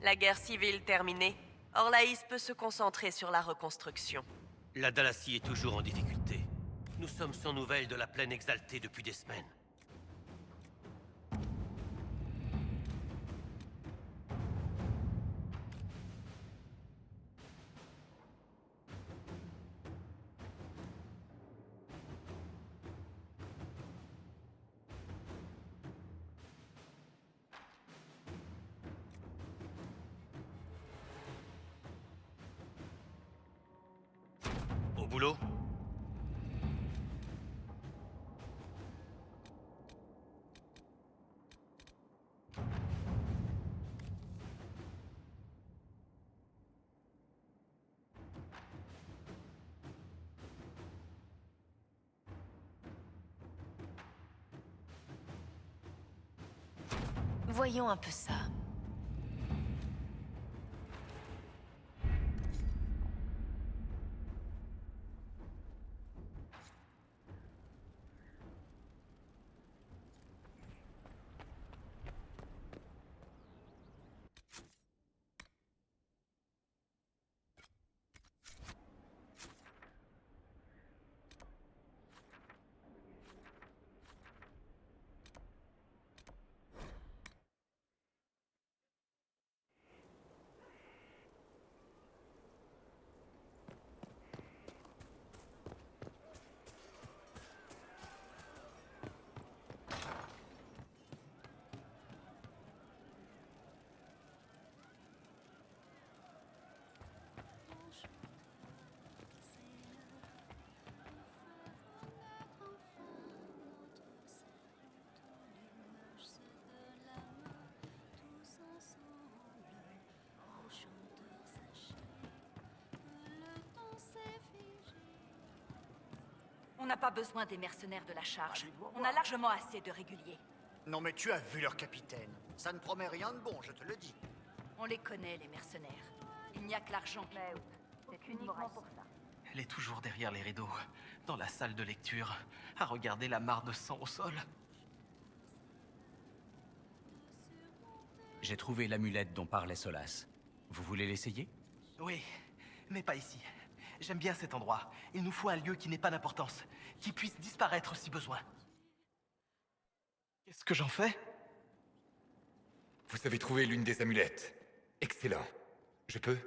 La guerre civile terminée, Orlaïs peut se concentrer sur la reconstruction. La Dalassie est toujours en difficulté. Nous sommes sans nouvelles de la plaine exaltée depuis des semaines. Au boulot? Voyons un peu ça. On n'a pas besoin des mercenaires de la charge. On a largement assez de réguliers. Non mais tu as vu leur capitaine. Ça ne promet rien de bon, je te le dis. On les connaît, les mercenaires. Il n'y a que l'argent qui compte. C'est uniquement pour ça. Elle est toujours derrière les rideaux, dans la salle de lecture, à regarder la mare de sang au sol. J'ai trouvé l'amulette dont parlait Solas. Vous voulez l'essayer? Oui, mais pas ici. J'aime bien cet endroit. Il nous faut un lieu qui n'ait pas d'importance, qui puisse disparaître si besoin. Qu'est-ce que j'en fais? Vous avez trouvé l'une des amulettes. Excellent. Je peux?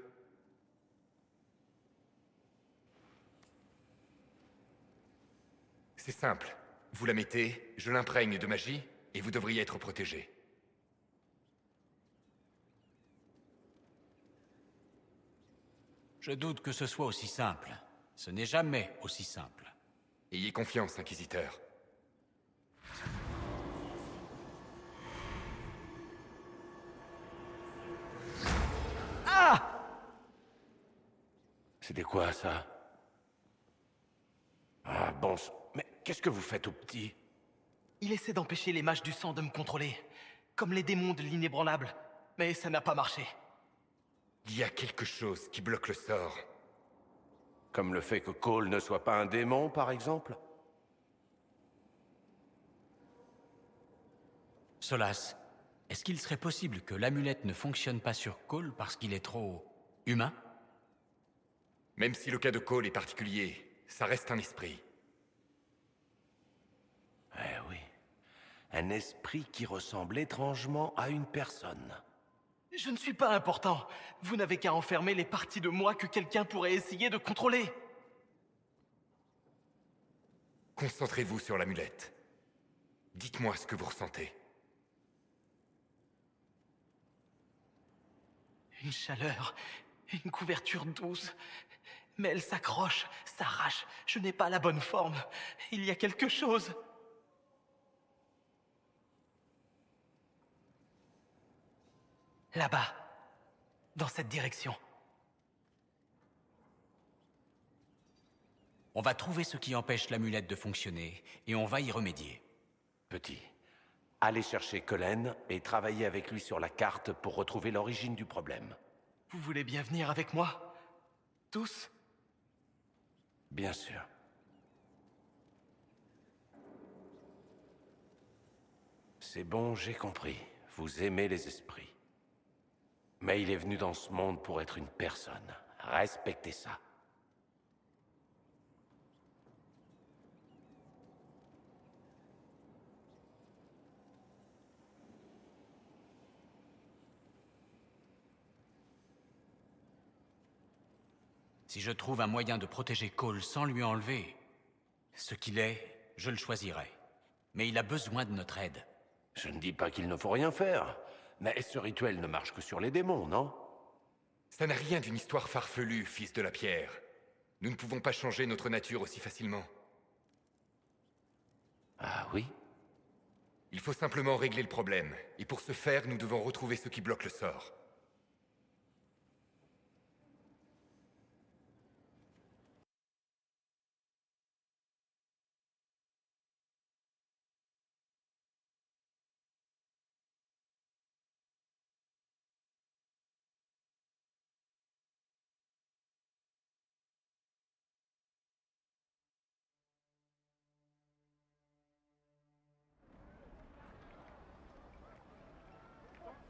C'est simple. Vous la mettez, je l'imprègne de magie, et vous devriez être protégé. Je doute que ce soit aussi simple. Ce n'est jamais aussi simple. Ayez confiance, Inquisiteur. C'était quoi, ça? Ah, bon... Mais qu'est-ce que vous faites au petit? Il essaie d'empêcher les mages du sang de me contrôler, comme les démons de l'inébranlable. Mais ça n'a pas marché. Il y a quelque chose qui bloque le sort. Comme le fait que Cole ne soit pas un démon, par exemple? Solas, est-ce qu'il serait possible que l'amulette ne fonctionne pas sur Cole parce qu'il est trop... humain? Même si le cas de Cole est particulier, ça reste un esprit. Un esprit qui ressemble étrangement à une personne. Je ne suis pas important. Vous n'avez qu'à enfermer les parties de moi que quelqu'un pourrait essayer de contrôler. Concentrez-vous sur l'amulette. Dites-moi ce que vous ressentez. Une chaleur, une couverture douce. Mais elle s'accroche, s'arrache. Je n'ai pas la bonne forme. Il y a quelque chose. Là-bas, dans cette direction. On va trouver ce qui empêche l'amulette de fonctionner, et on va y remédier. Petit, allez chercher Cullen et travaillez avec lui sur la carte pour retrouver l'origine du problème. Vous voulez bien venir avec moi? Tous? Bien sûr. C'est bon, j'ai compris. Vous aimez les esprits. Mais il est venu dans ce monde pour être une personne. Respectez ça. Si je trouve un moyen de protéger Cole sans lui enlever ce qu'il est, je le choisirai. Mais il a besoin de notre aide. Je ne dis pas qu'il ne faut rien faire. Mais ce rituel ne marche que sur les démons, non? Ça n'a rien d'une histoire farfelue, fils de la pierre. Nous ne pouvons pas changer notre nature aussi facilement. Ah oui? Il faut simplement régler le problème. Et pour ce faire, nous devons retrouver ce qui bloque le sort.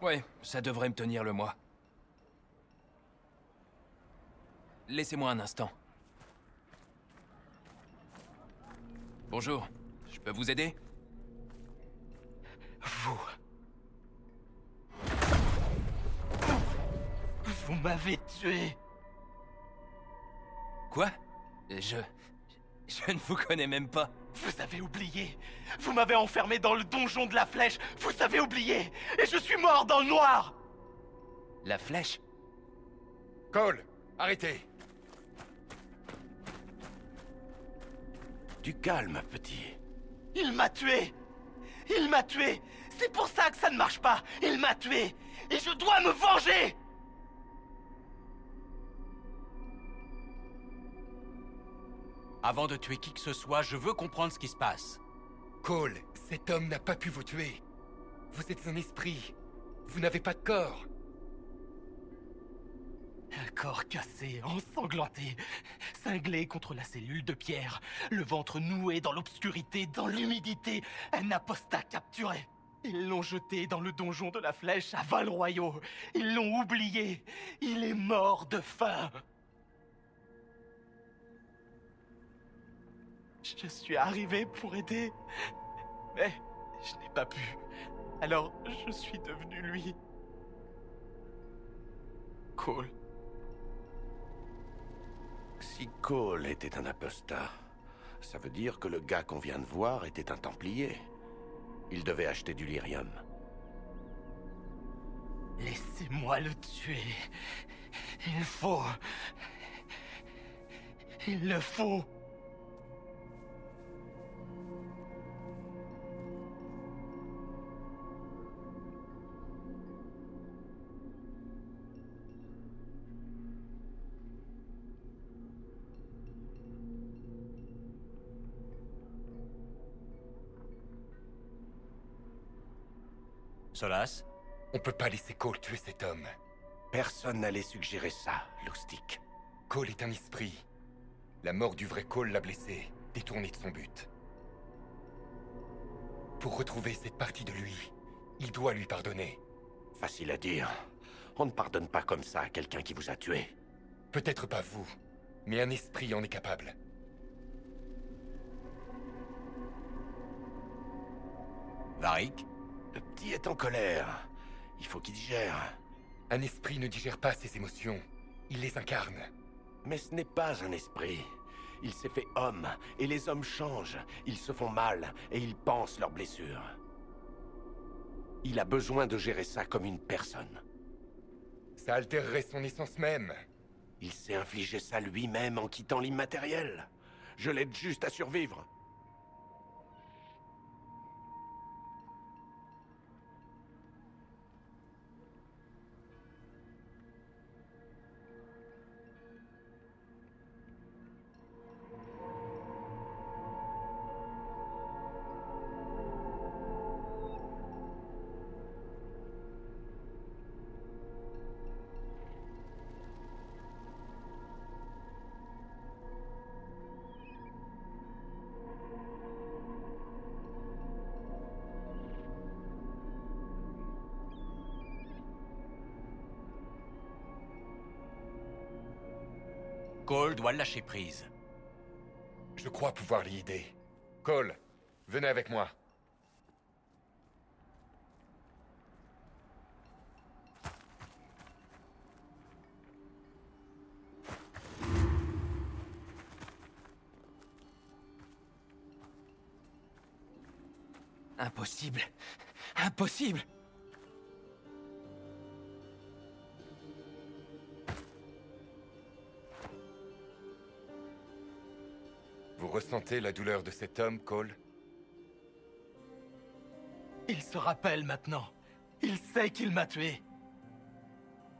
Ouais, ça devrait me tenir le mois. Laissez-moi un instant. Bonjour, je peux vous aider? Vous m'avez tué. Quoi? Je ne vous connais même pas. Vous avez oublié. Vous m'avez enfermé dans le donjon de la flèche. Vous avez oublié. Et je suis mort dans le noir. La flèche? Cole, arrêtez! Du calme, petit. Il m'a tué. Il m'a tué. C'est pour ça que ça ne marche pas. Il m'a tué. Et je dois me venger. Avant de tuer qui que ce soit, je veux comprendre ce qui se passe. Cole, cet homme n'a pas pu vous tuer. Vous êtes un esprit. Vous n'avez pas de corps. Un corps cassé, ensanglanté, cinglé contre la cellule de pierre, le ventre noué dans l'obscurité, dans l'humidité, un apostat capturé. Ils l'ont jeté dans le donjon de la flèche à Val-Royaux. Ils l'ont oublié. Il est mort de faim. Je suis arrivé pour aider, mais je n'ai pas pu. Alors, je suis devenu lui. Cole. Si Cole était un apostat, ça veut dire que le gars qu'on vient de voir était un templier. Il devait acheter du lyrium. Laissez-moi le tuer. Il faut... Il le faut. Solas? On peut pas laisser Cole tuer cet homme. Personne n'allait suggérer ça, Loustic. Cole est un esprit. La mort du vrai Cole l'a blessé, détourné de son but. Pour retrouver cette partie de lui, il doit lui pardonner. Facile à dire. On ne pardonne pas comme ça à quelqu'un qui vous a tué. Peut-être pas vous, mais un esprit en est capable. Varric? Le petit est en colère. Il faut qu'il digère. Un esprit ne digère pas ses émotions. Il les incarne. Mais ce n'est pas un esprit. Il s'est fait homme, et les hommes changent. Ils se font mal, et ils pensent leurs blessures. Il a besoin de gérer ça comme une personne. Ça altérerait son essence même. Il s'est infligé ça lui-même en quittant l'immatériel. Je l'aide juste à survivre. Cole doit lâcher prise. Je crois pouvoir l'y aider. Cole, venez avec moi. Impossible. Impossible. Vous ressentez la douleur de cet homme, Cole? Il se rappelle maintenant. Il sait qu'il m'a tué.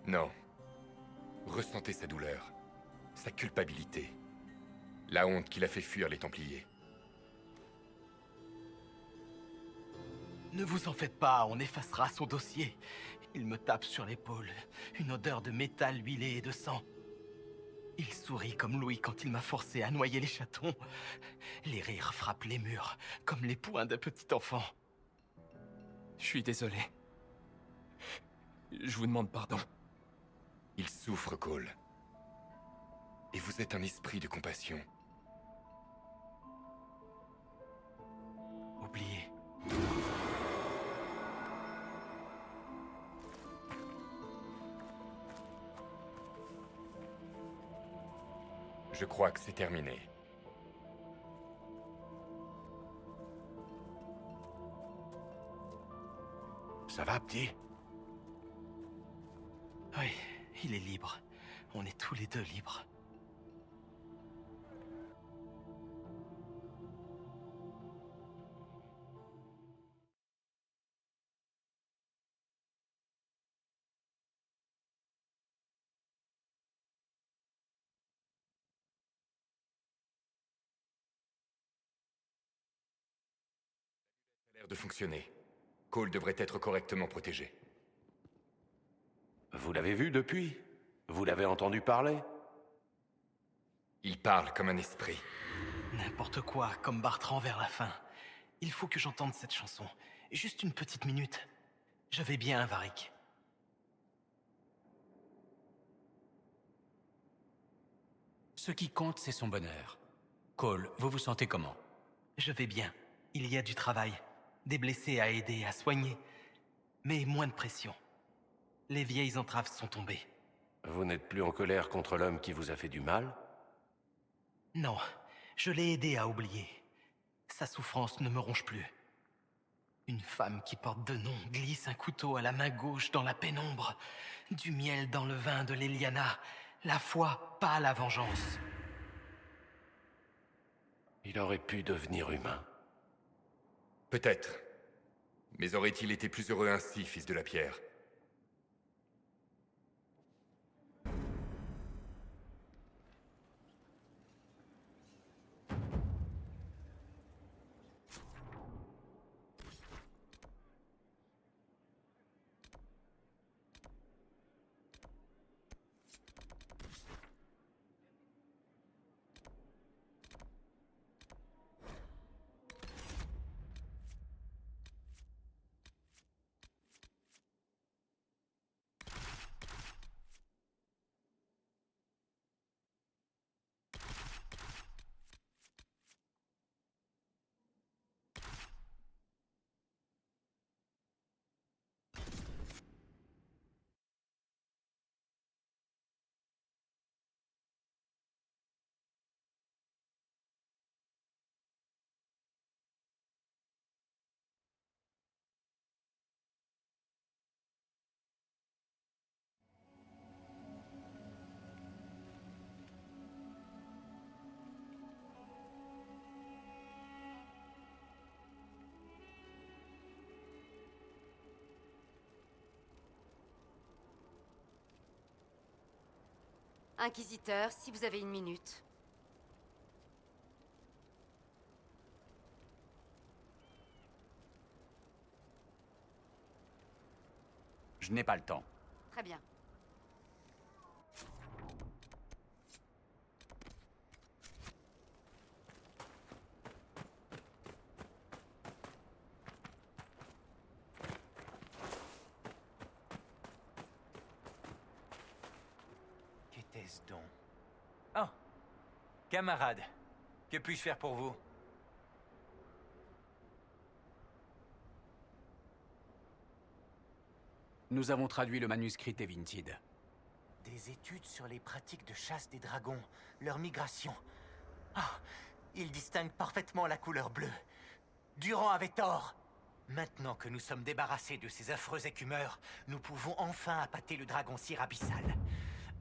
Non. Ressentez sa douleur, sa culpabilité, la honte qu'il a fait fuir les Templiers. Ne vous en faites pas, on effacera son dossier. Il me tape sur l'épaule, une odeur de métal huilé et de sang. Il sourit comme Louis quand il m'a forcé à noyer les chatons. Les rires frappent les murs, comme les poings d'un petit enfant. Je suis désolé. Je vous demande pardon. Il souffre, Cole. Et vous êtes un esprit de compassion. Oubliez. Je crois que c'est terminé. Ça va, petit? Oui, il est libre. On est tous les deux libres. Ça a l'air de fonctionner. Cole devrait être correctement protégé. Vous l'avez vu depuis? Vous l'avez entendu parler? Il parle comme un esprit. N'importe quoi, comme Bartrand vers la fin. Il faut que j'entende cette chanson. Juste une petite minute. Je vais bien, Varric. Ce qui compte, c'est son bonheur. Cole, vous vous sentez comment? Je vais bien. Il y a du travail. Des blessés à aider, à soigner. Mais moins de pression. Les vieilles entraves sont tombées. Vous n'êtes plus en colère contre l'homme qui vous a fait du mal? Non, je l'ai aidé à oublier. Sa souffrance ne me ronge plus. Une femme qui porte deux noms glisse un couteau à la main gauche dans la pénombre. Du miel dans le vin de l'Eliana. La foi, pas la vengeance. Il aurait pu devenir humain. Peut-être. Mais aurait-il été plus heureux ainsi, fils de la pierre? Inquisiteur, si vous avez une minute. Je n'ai pas le temps. Très bien. Qu'était-ce donc? Oh, camarade, que puis-je faire pour vous? Nous avons traduit le manuscrit Tevintid. Des études sur les pratiques de chasse des dragons, leur migration. Ah, ils distinguent parfaitement la couleur bleue. Durand avait tort. Maintenant que nous sommes débarrassés de ces affreux écumeurs, nous pouvons enfin appâter le dragon cire abyssal.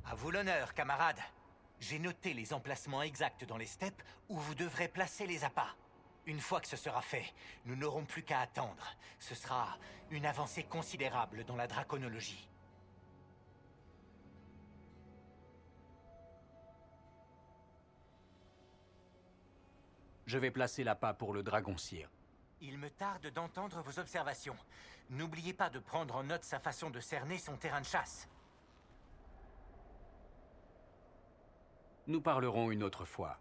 À vous l'honneur, camarades. J'ai noté les emplacements exacts dans les steppes où vous devrez placer les appâts. Une fois que ce sera fait, nous n'aurons plus qu'à attendre. Ce sera une avancée considérable dans la draconologie. Je vais placer l'appât pour le dragon cire. Il me tarde d'entendre vos observations. N'oubliez pas de prendre en note sa façon de cerner son terrain de chasse. Nous parlerons une autre fois.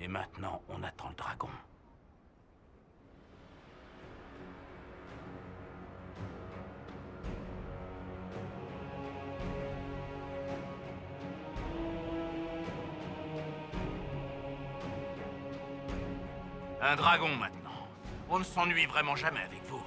Et maintenant, on attend le dragon. Un dragon maintenant. On ne s'ennuie vraiment jamais avec vous.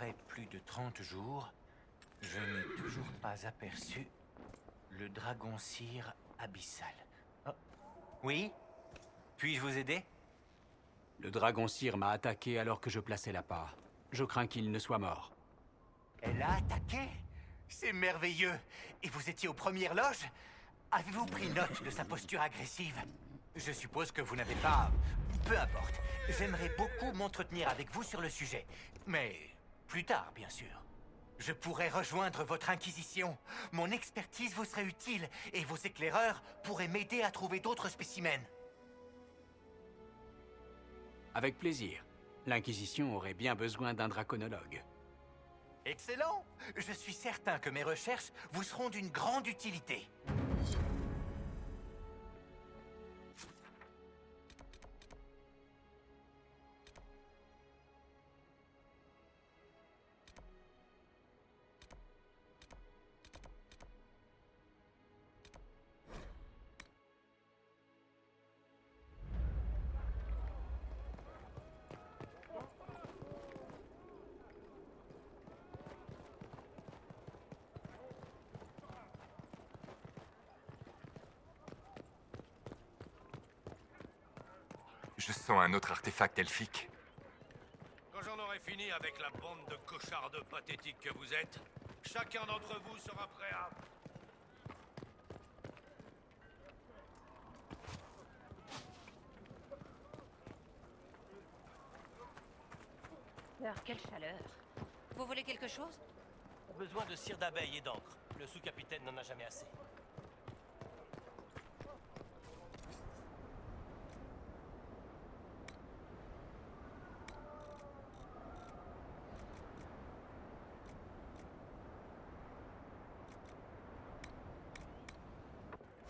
Après plus de 30 jours, je n'ai toujours pas aperçu le dragon cire abyssal. Oh. Oui? Puis-je vous aider? Le dragon cire m'a attaqué alors que je plaçais l'appât. Je crains qu'il ne soit mort. Elle a attaqué? C'est merveilleux! Et vous étiez aux premières loges? Avez-vous pris note de sa posture agressive? Je suppose que vous n'avez pas... Peu importe. J'aimerais beaucoup m'entretenir avec vous sur le sujet. Mais plus tard, bien sûr. Je pourrais rejoindre votre inquisition. Mon expertise vous serait utile, et vos éclaireurs pourraient m'aider à trouver d'autres spécimens. Avec plaisir. L'Inquisition aurait bien besoin d'un draconologue. Excellent! Je suis certain que mes recherches vous seront d'une grande utilité. Je sens un autre artefact elfique. Quand j'en aurai fini avec la bande de cochards pathétiques que vous êtes, chacun d'entre vous sera prêt à... Quelle chaleur. Vous voulez quelque chose? Besoin de cire d'abeille et d'encre. Le sous-capitaine n'en a jamais assez.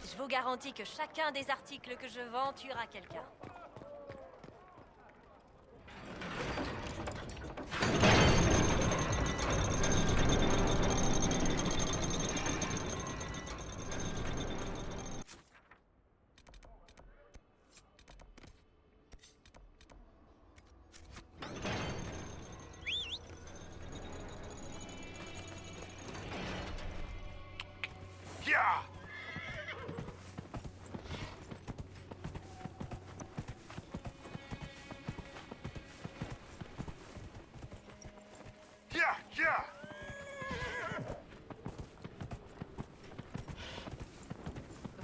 Je vous garantis que chacun des articles que je vends tuera quelqu'un.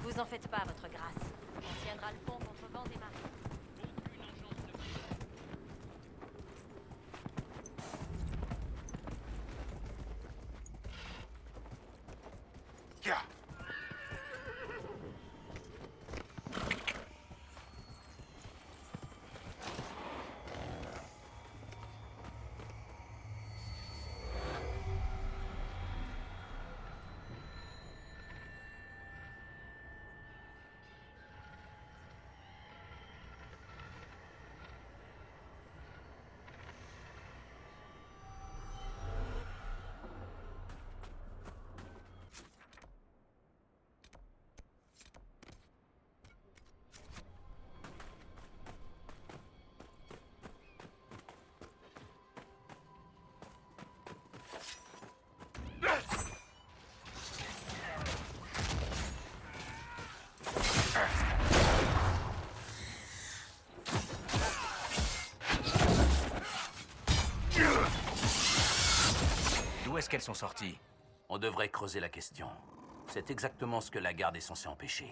Vous en faites pas, votre grâce. On tiendra le pont contre vent et marée. D'où est-ce qu'elles sont sorties? On devrait creuser la question. C'est exactement ce que la garde est censée empêcher.